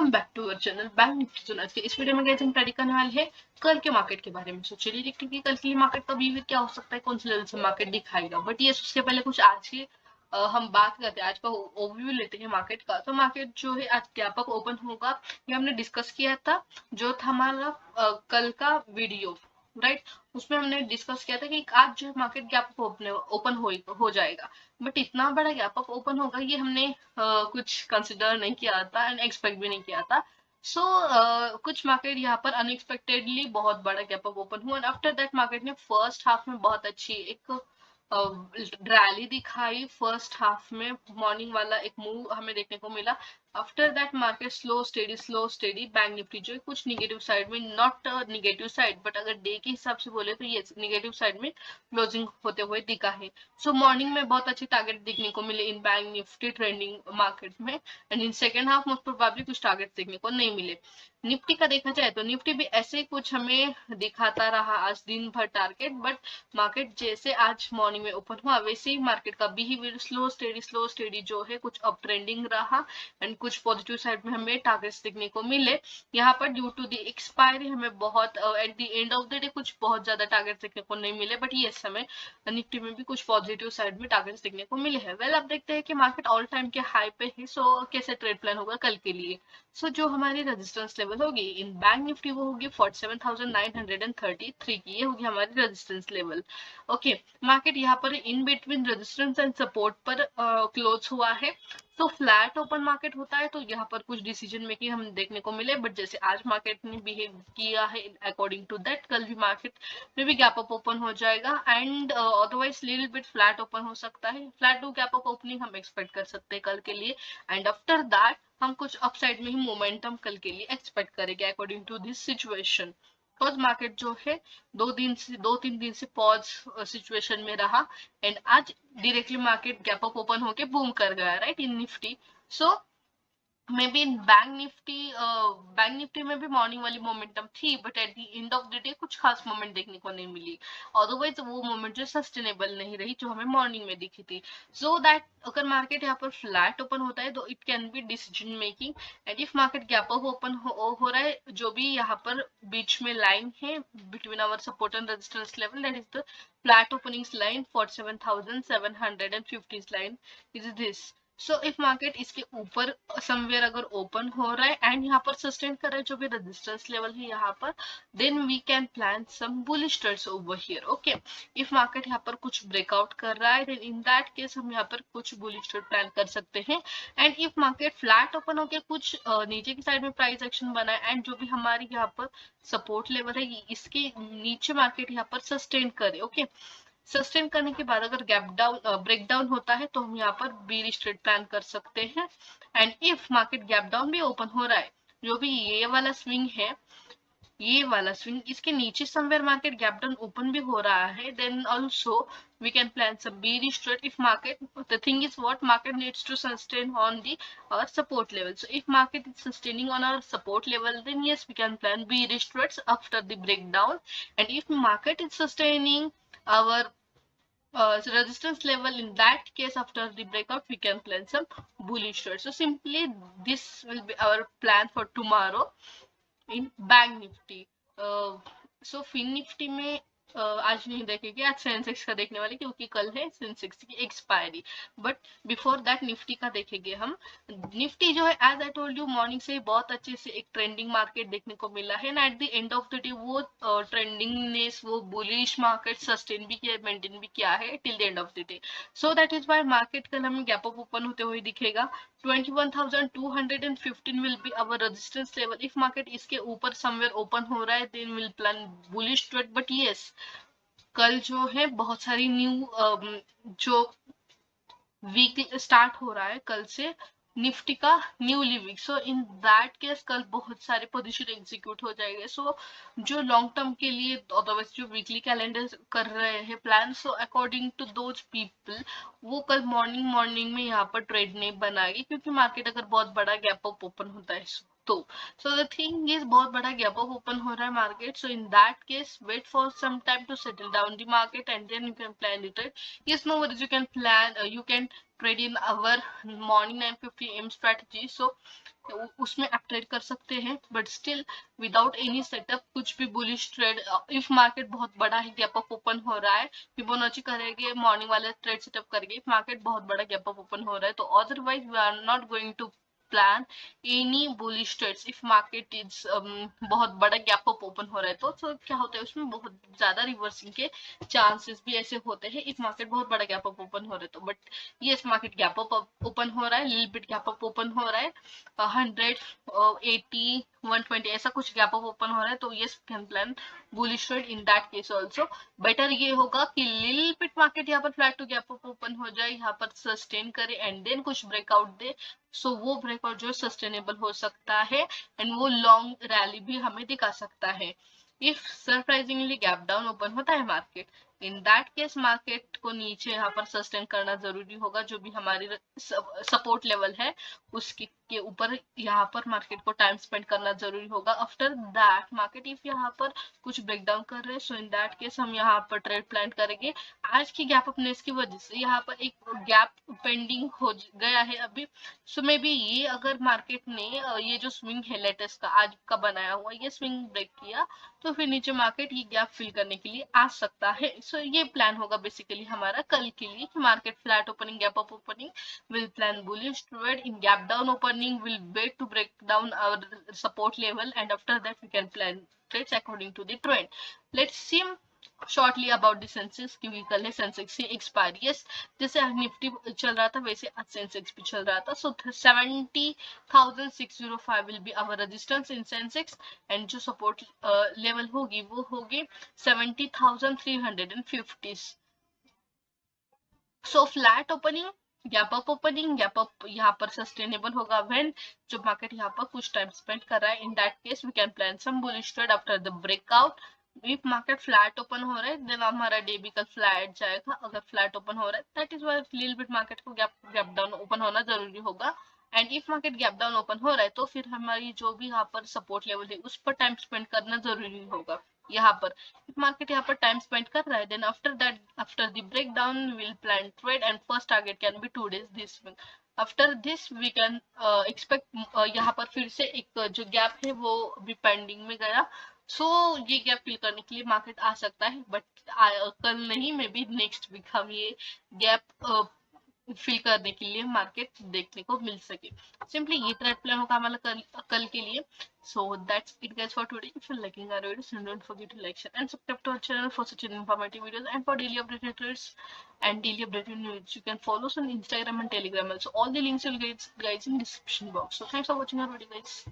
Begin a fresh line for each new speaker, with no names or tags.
Welcome back to our channel Bank Nifty सुनत के। इस वीडियो में हम स्टडी करने वाले हैं कल के मार्केट के बारे में। सो चलिए देखते हैं कि कल की मार्केट का भी क्या हो सकता है, कौन से लेवल से मार्केट दिखाएगा। बट ये उसके पहले कुछ आज की हम बात करते हैं, आज का ओवरव्यू लेते हैं मार्केट का। तो मार्केट जो है आज व्यापक ओपन होगा, ये हमने डिस्कस किया था, जो था हमारा कल का वीडियो, राइट। उसमें हमने डिस्कस किया था कि आज जो मार्केट गैप ओपन हो जाएगा। बट इतना बड़ा गैप अप ओपन होगा ये हमने कुछ कंसिडर नहीं किया था एंड एक्सपेक्ट भी नहीं किया था। सो कुछ मार्केट यहाँ पर अनएक्सपेक्टेडली बहुत बड़ा गैप अप ओपन हुआ। आफ्टर दैट मार्केट ने फर्स्ट हाफ में बहुत अच्छी एक रैली दिखाई। फर्स्ट हाफ में मॉर्निंग वाला एक मूव हमें देखने को मिला। After that market slow steady bank Nifty जो कुछ निगेटिव साइड में, नॉट निगेटिव साइड बट अगर डे के हिसाब से बोले तो ये निगेटिव साइड में क्लोजिंग होते हुए दिखा है। सो मॉर्निंग में बहुत अच्छे टारगेट देखने को मिले इन बैंक निफ्टी ट्रेंडिंग मार्केट में, and in second half most probably कुछ टारगेट देखने को नहीं मिले। निफ्टी का देखा जाए तो निफ्टी भी ऐसे कुछ हमें दिखाता रहा आज दिन भर टारगेट, बट मार्केट जैसे आज मॉर्निंग में ओपन हुआ वैसे ही मार्केट का बिहेवियर स्लो स्टेडी जो है कुछ अप ट्रेंडिंग रहा एंड कुछ पॉजिटिव साइड में हमें टारगेट्स देखने को मिले। यहाँ पर ड्यू टू द एक्सपायरी हमें बहुत at the end of the day कुछ बहुत ज्यादा टारगेट देखने को नहीं मिले, बट ये समय निफ्टी में भी कुछ पॉजिटिव साइड में टारगेट्स देखने को मिले हैं। वेल अब देखते हैं कि मार्केट ऑल टाइम के हाई पे है, सो कैसे ट्रेड प्लान होगा कल के लिए। सो जो हमारी रेजिस्टेंस लेवल होगी इन बैंक निफ्टी वो होगी 47,933 की, ये होगी हमारी रेजिस्टेंस लेवल। ओके, मार्केट यहाँ पर in between resistance and support पर क्लोज हुआ है। तो फ्लैट ओपन मार्केट होता है तो यहाँ पर कुछ डिसीजन मेकिंग हम देखने को मिले, बट जैसे आज मार्केट ने बिहेव किया है अकॉर्डिंग टू दैट कल भी मार्केट में भी गैप अप ओपन हो जाएगा and otherwise little bit flat open हो सकता है। Flat to gap up opening हम एक्सपेक्ट कर सकते हैं कल के लिए, एंड आफ्टर दैट हम कुछ अपसाइड में ही मोमेंटम कल के लिए एक्सपेक्ट करेंगे according to this situation. Because market जो है 2-3 दिन से पॉज सिचुएशन में रहा एंड आज directly market gap up open होके बूम कर गया, right, in Nifty. So may be in bank Nifty में भी मॉर्निंग वाली मोमेंटम थी, but at the end of the day कुछ खास मोमेंट देखने को नहीं मिली। अदरवाइज वो मोमेंट जो सस्टेनेबल नहीं रही जो हमें मॉर्निंग में दिखी थी। सो दैट अगर मार्केट यहाँ पर फ्लैट ओपन होता है तो it can be decision making, and if market gap up open हो रहा है जो भी यहाँ पर बीच में लाइन है between our support and resistance level, that is the flat openings line 47,750 line is this. So if market इसके ऊपर समवेयर अगर ओपन हो रहा है एंड यहाँ पर सस्टेन कर रहा है जो भी रेजिस्टेंस लेवल है यहाँ पर, then we can plan some bullish trades over here. Okay, if market यहाँ पर कुछ ब्रेकआउट कर रहा है देन इन दैट केस हम यहाँ पर कुछ बुलिश ट्रेड प्लान कर सकते हैं। And if market flat open होकर कुछ नीचे की साइड में प्राइस एक्शन बना है एंड जो भी हमारी यहाँ पर सपोर्ट लेवल है इसके नीचे मार्केट यहाँ पर सस्टेन करे, ओके, सस्टेन करने के बाद अगर गैप डाउन ब्रेक डाउन होता है तो हम यहाँ पर बीरिश ट्रेड प्लान कर सकते हैं। And if market gap down भी ओपन हो रहा है, जो भी ये वाला स्विंग है, ये वाला स्विंग इसके नीचे somewhere market gap down open भी हो रहा है, then also we can plan some bearish trade if market, the thing is what market needs to sustain on the our support level. So if market is sustaining on our support level, then yes we can plan bearish trades after the breakdown. And if market is sustaining our resistance level, in that case after the breakout we can plan some bullish trade. So simply this will be our plan for tomorrow in Bank Nifty. So Fin Nifty में आज नहीं देखेंगे, आज Sensex का देखने वाले क्योंकि कल है सेंसेक्स की expiry. But before that Nifty का देखेंगे हम। निफ्टी जो है as I told you morning से बहुत अच्छे से एक ट्रेंडिंग मार्केट देखने को मिला है ना, at the end of the day वो ट्रेंडिंगनेस वो बुलिश मार्केट सस्टेन भी किया, मेंटेन भी किया है till the end of the day. So that is why market कल हमें गैप अप ओपन होते हुए दिखेगा। 21,215 will be our resistance level. If market इसके ऊपर somewhere open हो रहा है then we'll plan bullish trade. But yes, कल जो है बहुत सारी न्यू जो वीक स्टार्ट हो रहा है कल से निफ्टी का newly week. So in that case कल बहुत सारे पोजीशन एग्जीक्यूट हो जाएंगे। सो जो लॉन्ग टर्म के लिए अदरवाइज जो वीकली कैलेंडर कर रहे हैं plan, so according to those people वो कल मॉर्निंग में यहाँ पर ट्रेड नहीं बनाएगी क्योंकि मार्केट अगर बहुत बड़ा गैप अप ओपन होता है। तो सो द थिंग इज बहुत बड़ा गैप अप ओपन हो रहा है market. So in that case wait for some time to settle down the market and then you can plan the trade. Yes, no worries, you can trade in our morning 9:50 AM strategy. सो उसमें आप ट्रेड कर सकते हैं, but still without any setup कुछ भी bullish trade. If market बहुत बड़ा है, गैप अप ओपन हो रहा है, फिबोनाची करेंगे, मॉर्निंग वाला ट्रेड सेटअप करेंगे. इफ मार्केट बहुत बड़ा गैप अप ओपन हो रहा है, तो otherwise we are not going to plan any bullish trades. If market is बहुत बड़ा गैप अप ओपन हो रहा है, तो क्या होता है उसमें बहुत ज्यादा रिवर्सिंग के चांसेस भी ऐसे होते हैं इफ मार्केट बहुत बड़ा गैप अप ओपन हो रहा है तो. बट ये मार्केट गैप अप ओपन हो रहा है, little bit gap up open हो रहा है, 100, 80, 120 ऐसा कुछ गैप अप ओपन हो रहा है, तो yes can plan bullish trade in that case also. Better ये होगा कि लिटिल बिट मार्केट यहाँ पर flat to gap up open हो जाए, यहाँ पर सस्टेन करे एंड देन कुछ ब्रेकआउट दे. सो वो ब्रेकआउट जो है सस्टेनेबल हो सकता है एंड वो लॉन्ग रैली भी हमें दिखा सकता है. If surprisingly gap down open होता है market, in that case market को नीचे यहाँ पर सस्टेन करना जरूरी होगा. जो भी हमारी सपोर्ट लेवल है उसके के ऊपर यहाँ पर मार्केट को टाइम स्पेंड करना जरूरी होगा. आफ्टर दैट मार्केट इफ यहाँ पर कुछ ब्रेकडाउन कर रहे हैं, सो इन दैट केस हम यहाँ पर ट्रेड प्लान करेंगे. आज की गैप अपनेस की वजह से यहाँ पर एक गैप पेंडिंग हो गया है अभी. सो मे बी ये अगर मार्केट ने ये जो स्विंग है लेटेस्ट का आज का बनाया हुआ, ये स्विंग ब्रेक किया, तो फिर नीचे मार्केट ये गैप फिल करने के लिए आ सकता है. सो ये प्लान होगा बेसिकली हमारा कल के लिए कि market flat opening, gap up opening, will plan bullish trade. In gap down opening, we'll wait to break down our support level, and after that we can plan trades according to the trend. Let's see shortly about the Sensex, क्योंकि कल है Sensex की expiry. Yes, जैसे Nifty चल रहा था वैसे आज सेंसेक्स भी चल रहा था. So 70,605 will be our resistance in Sensex and जो सपोर्ट लेवल होगी वो होगी 70,350. So flat opening, gap up opening, gap up यहाँ पर सस्टेनेबल होगा व्हेन जब मार्केट यहाँ पर कुछ टाइम स्पेंड कर रहा है. In that case we can plan some bullish trade after the breakout. If market flat open हो रहा है देन हमारा डे भी कल फ्लैट जाएगा. अगर फ्लैट ओपन हो रहा है that is why little bit market को गैप डाउन ओपन होना जरूरी होगा. And if market gap down open हो रहा है तो फिर हमारी जो भी यहाँ पर सपोर्ट लेवल है उस पर टाइम स्पेंड करना जरूरी होगा. यहाँ पर मार्केट यहाँ पर टाइम स्पेंड कर रहा है, then after that, after the breakdown will plan trade and first target can be 2 days this week. After this we can expect यहाँ पर फिर से एक जो गैप है वो भी पेंडिंग में गया. सो ये गैप फिल करने के लिए मार्केट आ सकता है, बट कल नहीं, मे बी नेक्स्ट वीक हम ये गैप फिल करने के लिए मार्केट देखने को मिल सके. सिंपली ये ट्रेड प्लान होगा हमारा कल के लिए. So that's it guys for today. If you're liking our videos, then don't forget to like, share and subscribe to our channel for such informative videos and for daily updated trades and daily updated news. You can follow us on Instagram and Telegram also. All the links you'll get guys in description box. So thanks for watching our video guys.